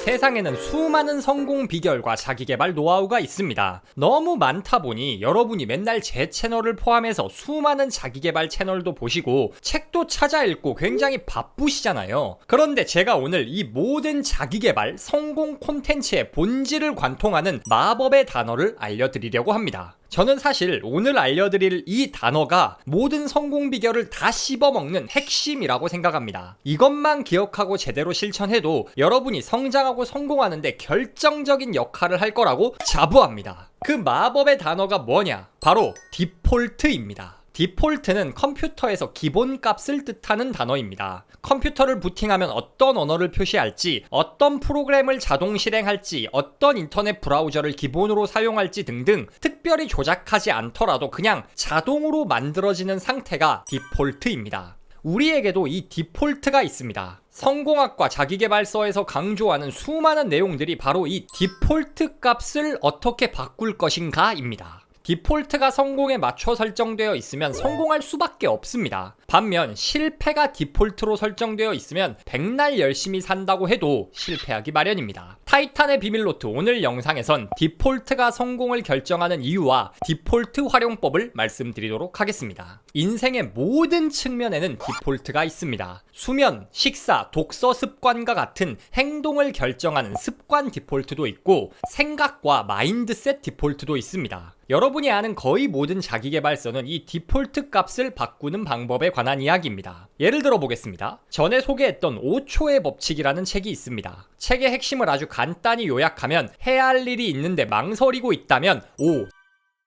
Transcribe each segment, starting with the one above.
세상에는 수많은 성공 비결과 자기계발 노하우가 있습니다. 너무 많다 보니 여러분이 맨날 제 채널을 포함해서 수많은 자기계발 채널도 보시고 책도 찾아 읽고 굉장히 바쁘시잖아요. 그런데 제가 오늘 이 모든 자기계발 성공 콘텐츠의 본질을 관통하는 마법의 단어를 알려드리려고 합니다. 저는 사실 오늘 알려드릴 이 단어가 모든 성공 비결을 다 씹어먹는 핵심이라고 생각합니다. 이것만 기억하고 제대로 실천해도 여러분이 성장하고 성공하는데 결정적인 역할을 할 거라고 자부합니다. 그 마법의 단어가 뭐냐? 바로 디폴트입니다. 디폴트는 컴퓨터에서 기본값을 뜻하는 단어입니다. 컴퓨터를 부팅하면 어떤 언어를 표시할지, 어떤 프로그램을 자동 실행할지, 어떤 인터넷 브라우저를 기본으로 사용할지 등등 특별히 조작하지 않더라도 그냥 자동으로 만들어지는 상태가 디폴트입니다. 우리에게도 이 디폴트가 있습니다. 성공학과 자기계발서에서 강조하는 수많은 내용들이 바로 이 디폴트 값을 어떻게 바꿀 것인가입니다. 디폴트가 성공에 맞춰 설정되어 있으면 성공할 수밖에 없습니다. 반면 실패가 디폴트로 설정되어 있으면 백날 열심히 산다고 해도 실패하기 마련입니다. 타이탄의 비밀노트 오늘 영상에선 디폴트가 성공을 결정하는 이유와 디폴트 활용법을 말씀드리도록 하겠습니다. 인생의 모든 측면에는 디폴트가 있습니다. 수면, 식사, 독서 습관과 같은 행동을 결정하는 습관 디폴트도 있고 생각과 마인드셋 디폴트도 있습니다. 여러분이 아는 거의 모든 자기계발서는 이 디폴트 값을 바꾸는 방법에 관한 이야기입니다. 예를 들어 보겠습니다. 전에 소개했던 5초의 법칙이라는 책이 있습니다. 책의 핵심을 아주 간단히 요약하면 해야 할 일이 있는데 망설이고 있다면 5,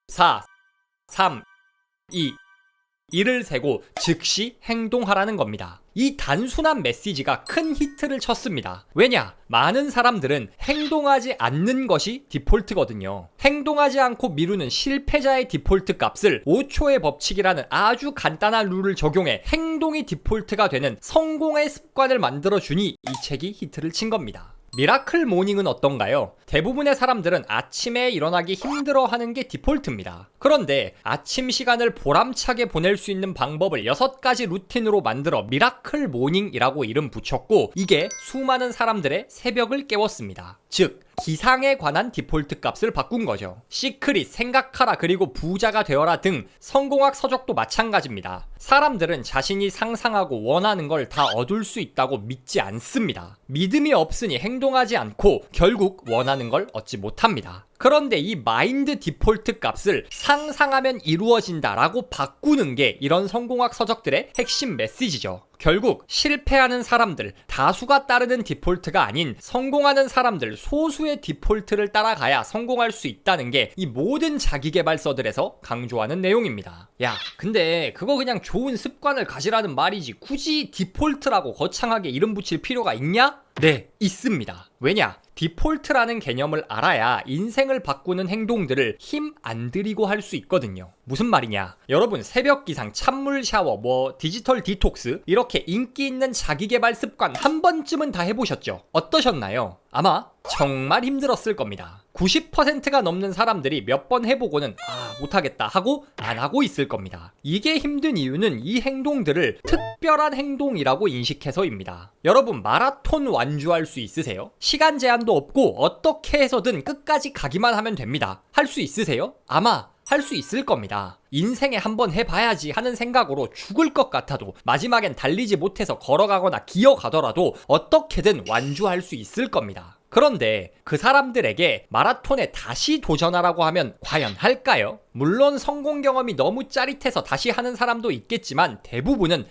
4, 3, 2, 1을 세고 즉시 행동하라는 겁니다. 이 단순한 메시지가 큰 히트를 쳤습니다. 왜냐? 많은 사람들은 행동하지 않는 것이 디폴트거든요. 행동하지 않고 미루는 실패자의 디폴트 값을 5초의 법칙이라는 아주 간단한 룰을 적용해 행동이 디폴트가 되는 성공의 습관을 만들어주니 이 책이 히트를 친 겁니다. 미라클 모닝은 어떤가요? 대부분의 사람들은 아침에 일어나기 힘들어하는 게 디폴트입니다. 그런데 아침 시간을 보람차게 보낼 수 있는 방법을 6가지 루틴으로 만들어 미라클 모닝이라고 이름 붙였고 이게 수많은 사람들의 새벽을 깨웠습니다. 즉 기상에 관한 디폴트 값을 바꾼 거죠. 시크릿, 생각하라, 그리고 부자가 되어라 등 성공학 서적도 마찬가지입니다. 사람들은 자신이 상상하고 원하는 걸 다 얻을 수 있다고 믿지 않습니다. 믿음이 없으니 행동하지 않고 결국 원하는 걸 얻지 못합니다. 그런데 이 마인드 디폴트 값을 상상하면 이루어진다라고 바꾸는 게 이런 성공학 서적들의 핵심 메시지죠. 결국 실패하는 사람들, 다수가 따르는 디폴트가 아닌 성공하는 사람들, 소수의 디폴트를 따라가야 성공할 수 있다는 게 이 모든 자기계발서들에서 강조하는 내용입니다. 야, 근데 그거 그냥 좋은 습관을 가지라는 말이지 굳이 디폴트라고 거창하게 이름 붙일 필요가 있냐? 네, 있습니다. 왜냐? 디폴트라는 개념을 알아야 인생을 바꾸는 행동들을 힘 안 들이고 할 수 있거든요. 무슨 말이냐? 여러분 새벽 기상, 찬물 샤워, 디지털 디톡스 이렇게 인기 있는 자기계발 습관 한 번쯤은 다 해보셨죠? 어떠셨나요? 아마 정말 힘들었을 겁니다. 90%가 넘는 사람들이 몇 번 해보고는 못하겠다 하고 안 하고 있을 겁니다. 이게 힘든 이유는 이 행동들을 특별한 행동이라고 인식해서입니다. 여러분 마라톤 완주할 수 있으세요? 시간 제한도 없고 어떻게 해서든 끝까지 가기만 하면 됩니다. 할 수 있으세요? 아마 할 수 있을 겁니다. 인생에 한번 해봐야지 하는 생각으로 죽을 것 같아도 마지막엔 달리지 못해서 걸어가거나 기어가더라도 어떻게든 완주할 수 있을 겁니다. 그런데 그 사람들에게 마라톤에 다시 도전하라고 하면 과연 할까요? 물론 성공 경험이 너무 짜릿해서 다시 하는 사람도 있겠지만 대부분은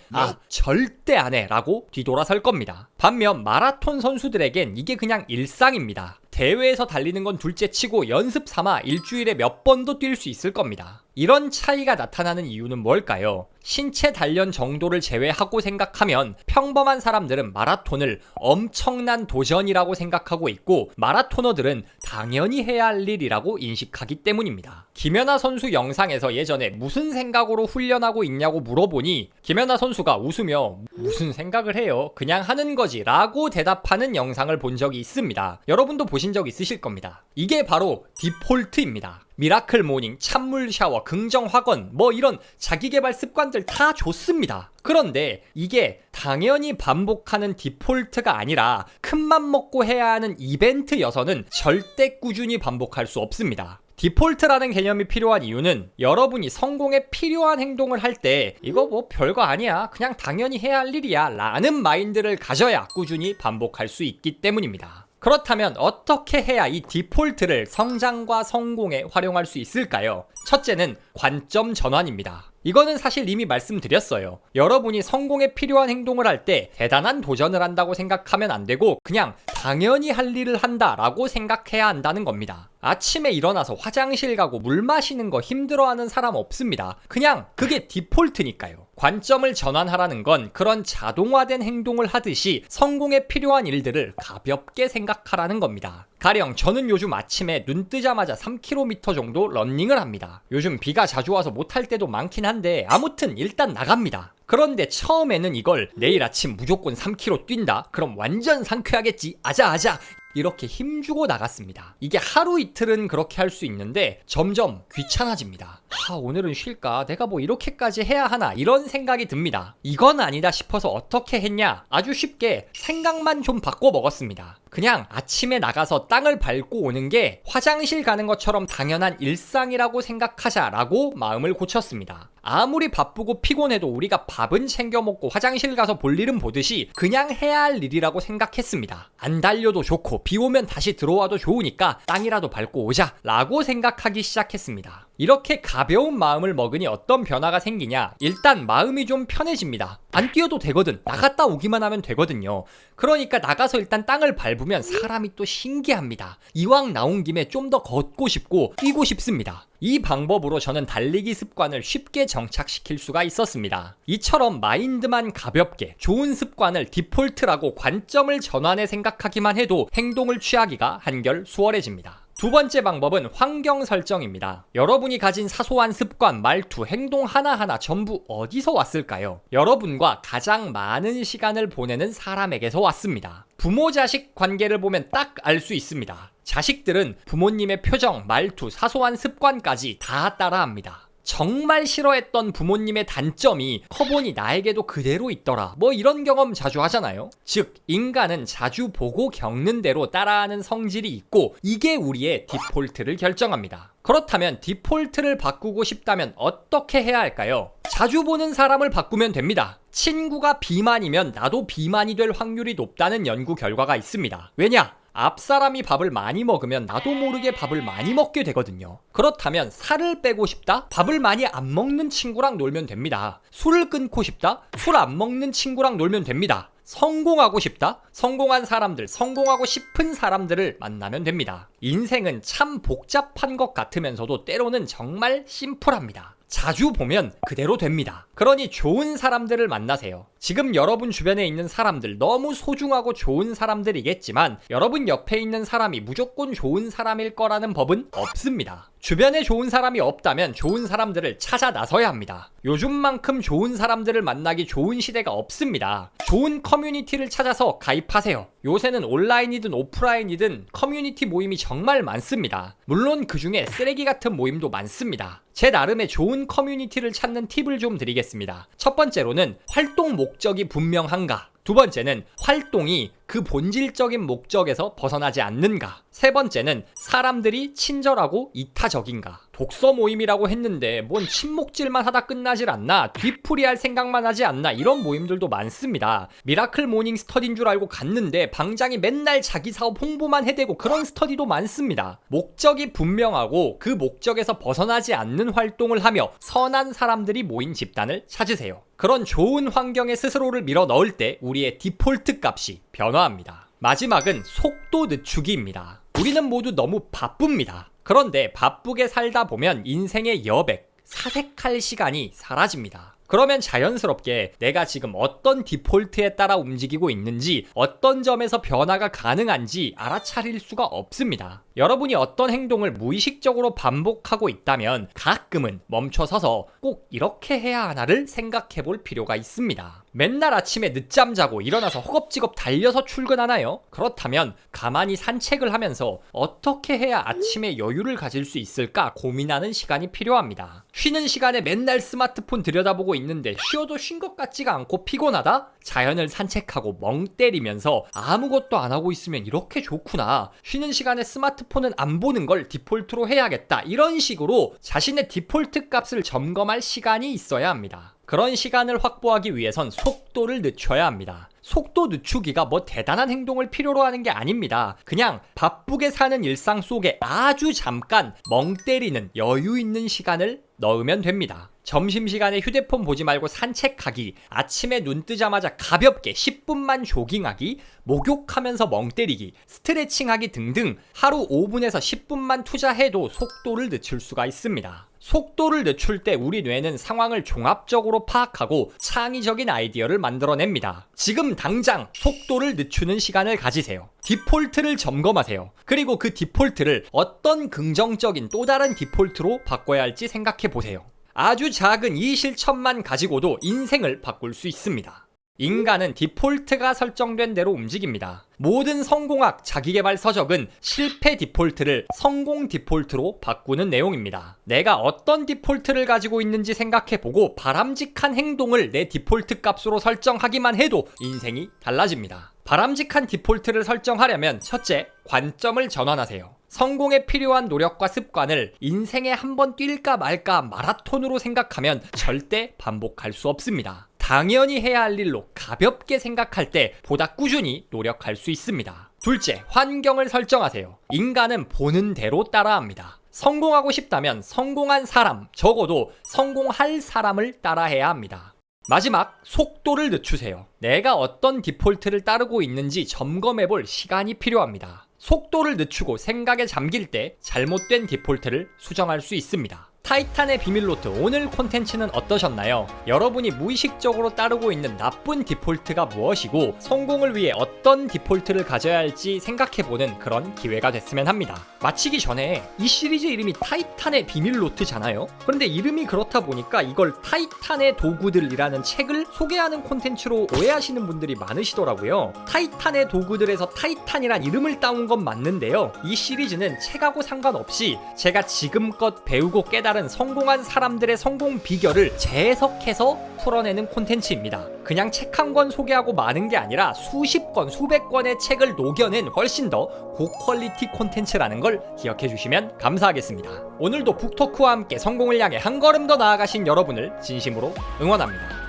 절대 안 해 라고 뒤돌아설 겁니다. 반면 마라톤 선수들에겐 이게 그냥 일상입니다. 대회에서 달리는 건 둘째치고 연습 삼아 일주일에 몇 번도 뛸 수 있을 겁니다. 이런 차이가 나타나는 이유는 뭘까요? 신체 단련 정도를 제외하고 생각하면 평범한 사람들은 마라톤을 엄청난 도전이라고 생각하고 있고 마라토너들은 당연히 해야 할 일이라고 인식하기 때문입니다. 김연아 선수 영상에서 예전에 무슨 생각으로 훈련하고 있냐고 물어보니 김연아 선수가 웃으며 무슨 생각을 해요? 그냥 하는 거지 라고 대답하는 영상을 본 적이 있습니다. 여러분도 보신 보신 적 있으실 겁니다. 이게 바로 디폴트입니다. 미라클 모닝, 찬물 샤워, 긍정 확언, 뭐 이런 자기계발 습관들 다 좋습니다. 그런데 이게 당연히 반복하는 디폴트가 아니라 큰맘 먹고 해야 하는 이벤트여서는 절대 꾸준히 반복할 수 없습니다. 디폴트라는 개념이 필요한 이유는 여러분이 성공에 필요한 행동을 할 때 이거 뭐 별거 아니야, 그냥 당연히 해야 할 일이야 라는 마인드를 가져야 꾸준히 반복할 수 있기 때문입니다. 그렇다면 어떻게 해야 이 디폴트를 성장과 성공에 활용할 수 있을까요? 첫째는 관점 전환입니다. 이거는 사실 이미 말씀드렸어요. 여러분이 성공에 필요한 행동을 할 때 대단한 도전을 한다고 생각하면 안 되고 그냥 당연히 할 일을 한다라고 생각해야 한다는 겁니다. 아침에 일어나서 화장실 가고 물 마시는 거 힘들어하는 사람 없습니다. 그냥 그게 디폴트니까요. 관점을 전환하라는 건 그런 자동화된 행동을 하듯이 성공에 필요한 일들을 가볍게 생각하라는 겁니다. 가령 저는 요즘 아침에 눈 뜨자마자 3km 정도 러닝을 합니다. 요즘 비가 자주 와서 못할 때도 많긴 한데 아무튼 일단 나갑니다. 그런데 처음에는 이걸 내일 아침 무조건 3km 뛴다? 그럼 완전 상쾌하겠지? 아자아자! 이렇게 힘주고 나갔습니다. 이게 하루 이틀은 그렇게 할 수 있는데 점점 귀찮아집니다. 오늘은 쉴까? 내가 뭐 이렇게까지 해야 하나? 이런 생각이 듭니다. 이건 아니다 싶어서 어떻게 했냐? 아주 쉽게 생각만 좀 바꿔 먹었습니다. 그냥 아침에 나가서 땅을 밟고 오는 게 화장실 가는 것처럼 당연한 일상이라고 생각하자라고 마음을 고쳤습니다. 아무리 바쁘고 피곤해도 우리가 밥은 챙겨 먹고 화장실 가서 볼 일은 보듯이 그냥 해야 할 일이라고 생각했습니다. 안 달려도 좋고 비 오면 다시 들어와도 좋으니까 땅이라도 밟고 오자 라고 생각하기 시작했습니다. 이렇게 가벼운 마음을 먹으니 어떤 변화가 생기냐? 일단 마음이 좀 편해집니다. 안 뛰어도 되거든. 나갔다 오기만 하면 되거든요. 그러니까 나가서 일단 땅을 밟으면 사람이 또 신기합니다. 이왕 나온 김에 좀 더 걷고 싶고 뛰고 싶습니다. 이 방법으로 저는 달리기 습관을 쉽게 정착시킬 수가 있었습니다. 이처럼 마인드만 가볍게 좋은 습관을 디폴트라고 관점을 전환해 생각하기만 해도 행동을 취하기가 한결 수월해집니다. 두 번째 방법은 환경 설정입니다. 여러분이 가진 사소한 습관, 말투, 행동 하나하나 전부 어디서 왔을까요? 여러분과 가장 많은 시간을 보내는 사람에게서 왔습니다. 부모 자식 관계를 보면 딱 알 수 있습니다. 자식들은 부모님의 표정, 말투, 사소한 습관까지 다 따라합니다. 정말 싫어했던 부모님의 단점이 커보니 나에게도 그대로 있더라. 뭐 이런 경험 자주 하잖아요. 즉 인간은 자주 보고 겪는 대로 따라하는 성질이 있고 이게 우리의 디폴트를 결정합니다. 그렇다면 디폴트를 바꾸고 싶다면 어떻게 해야 할까요? 자주 보는 사람을 바꾸면 됩니다. 친구가 비만이면 나도 비만이 될 확률이 높다는 연구 결과가 있습니다. 왜냐? 앞사람이 밥을 많이 먹으면 나도 모르게 밥을 많이 먹게 되거든요. 그렇다면 살을 빼고 싶다? 밥을 많이 안 먹는 친구랑 놀면 됩니다. 술을 끊고 싶다? 술 안 먹는 친구랑 놀면 됩니다. 성공하고 싶다? 성공한 사람들, 성공하고 싶은 사람들을 만나면 됩니다. 인생은 참 복잡한 것 같으면서도 때로는 정말 심플합니다. 자주 보면 그대로 됩니다. 그러니 좋은 사람들을 만나세요. 지금 여러분 주변에 있는 사람들 너무 소중하고 좋은 사람들이겠지만 여러분 옆에 있는 사람이 무조건 좋은 사람일 거라는 법은 없습니다. 주변에 좋은 사람이 없다면 좋은 사람들을 찾아 나서야 합니다. 요즘만큼 좋은 사람들을 만나기 좋은 시대가 없습니다. 좋은 커뮤니티를 찾아서 가입하세요. 요새는 온라인이든 오프라인이든 커뮤니티 모임이 정말 많습니다. 물론 그 중에 쓰레기 같은 모임도 많습니다. 제 나름의 좋은 커뮤니티를 찾는 팁을 좀 드리겠습니다. 첫 번째로는 활동 목적이 분명한가? 두 번째는 활동이 그 본질적인 목적에서 벗어나지 않는가? 세 번째는 사람들이 친절하고 이타적인가? 독서 모임이라고 했는데 뭔 친목질만 하다 끝나질 않나? 뒤풀이할 생각만 하지 않나? 이런 모임들도 많습니다. 미라클 모닝 스터디인 줄 알고 갔는데 방장이 맨날 자기 사업 홍보만 해대고 그런 스터디도 많습니다. 목적이 분명하고 그 목적에서 벗어나지 않는 활동을 하며 선한 사람들이 모인 집단을 찾으세요. 그런 좋은 환경에 스스로를 밀어 넣을 때 우리의 디폴트 값이 변화합니다. 마지막은 속도 늦추기입니다. 우리는 모두 너무 바쁩니다. 그런데 바쁘게 살다 보면 인생의 여백, 사색할 시간이 사라집니다. 그러면 자연스럽게 내가 지금 어떤 디폴트에 따라 움직이고 있는지, 어떤 점에서 변화가 가능한지 알아차릴 수가 없습니다. 여러분이 어떤 행동을 무의식적으로 반복하고 있다면 가끔은 멈춰서서 꼭 이렇게 해야 하나를 생각해 볼 필요가 있습니다. 맨날 아침에 늦잠 자고 일어나서 허겁지겁 달려서 출근하나요? 그렇다면 가만히 산책을 하면서 어떻게 해야 아침에 여유를 가질 수 있을까 고민하는 시간이 필요합니다. 쉬는 시간에 맨날 스마트폰 들여다보고 있는데 쉬어도 쉰 것 같지가 않고 피곤하다? 자연을 산책하고 멍 때리면서 아무것도 안 하고 있으면 이렇게 좋구나. 쉬는 시간에 스마트폰은 안 보는 걸 디폴트로 해야겠다. 이런 식으로 자신의 디폴트 값을 점검할 시간이 있어야 합니다. 그런 시간을 확보하기 위해선 속도를 늦춰야 합니다. 속도 늦추기가 뭐 대단한 행동을 필요로 하는 게 아닙니다. 그냥 바쁘게 사는 일상 속에 아주 잠깐 멍 때리는 여유 있는 시간을 넣으면 됩니다. 점심시간에 휴대폰 보지 말고 산책하기, 아침에 눈 뜨자마자 가볍게 10분만 조깅하기, 목욕하면서 멍 때리기, 스트레칭하기 등등 하루 5분에서 10분만 투자해도 속도를 늦출 수가 있습니다. 속도를 늦출 때 우리 뇌는 상황을 종합적으로 파악하고 창의적인 아이디어를 만들어냅니다. 지금 당장 속도를 늦추는 시간을 가지세요. 디폴트를 점검하세요. 그리고 그 디폴트를 어떤 긍정적인 또 다른 디폴트로 바꿔야 할지 생각해 보세요. 아주 작은 이 실천만 가지고도 인생을 바꿀 수 있습니다. 인간은 디폴트가 설정된 대로 움직입니다. 모든 성공학 자기계발 서적은 실패 디폴트를 성공 디폴트로 바꾸는 내용입니다. 내가 어떤 디폴트를 가지고 있는지 생각해보고 바람직한 행동을 내 디폴트 값으로 설정하기만 해도 인생이 달라집니다. 바람직한 디폴트를 설정하려면 첫째, 관점을 전환하세요. 성공에 필요한 노력과 습관을 인생에 한 번 뛸까 말까 마라톤으로 생각하면 절대 반복할 수 없습니다. 당연히 해야 할 일로 가볍게 생각할 때 보다 꾸준히 노력할 수 있습니다. 둘째, 환경을 설정하세요. 인간은 보는 대로 따라합니다. 성공하고 싶다면 성공한 사람, 적어도 성공할 사람을 따라해야 합니다. 마지막, 속도를 늦추세요. 내가 어떤 디폴트를 따르고 있는지 점검해볼 시간이 필요합니다. 속도를 늦추고 생각에 잠길 때 잘못된 디폴트를 수정할 수 있습니다. 타이탄의 비밀노트 오늘 콘텐츠는 어떠셨나요? 여러분이 무의식적으로 따르고 있는 나쁜 디폴트가 무엇이고 성공을 위해 어떤 디폴트를 가져야 할지 생각해보는 그런 기회가 됐으면 합니다. 마치기 전에 이 시리즈 이름이 타이탄의 비밀노트잖아요? 그런데 이름이 그렇다 보니까 이걸 타이탄의 도구들이라는 책을 소개하는 콘텐츠로 오해하시는 분들이 많으시더라고요. 타이탄의 도구들에서 타이탄이란 이름을 따온 건 맞는데요. 이 시리즈는 책하고 상관없이 제가 지금껏 배우고 깨달은 성공한 사람들의 성공 비결을 재해석해서 풀어내는 콘텐츠입니다. 그냥 책 한 권 소개하고 마는 게 아니라 수십 권, 수백 권의 책을 녹여낸 훨씬 더 고퀄리티 콘텐츠라는 걸 기억해 주시면 감사하겠습니다. 오늘도 북토크와 함께 성공을 향해 한 걸음 더 나아가신 여러분을 진심으로 응원합니다.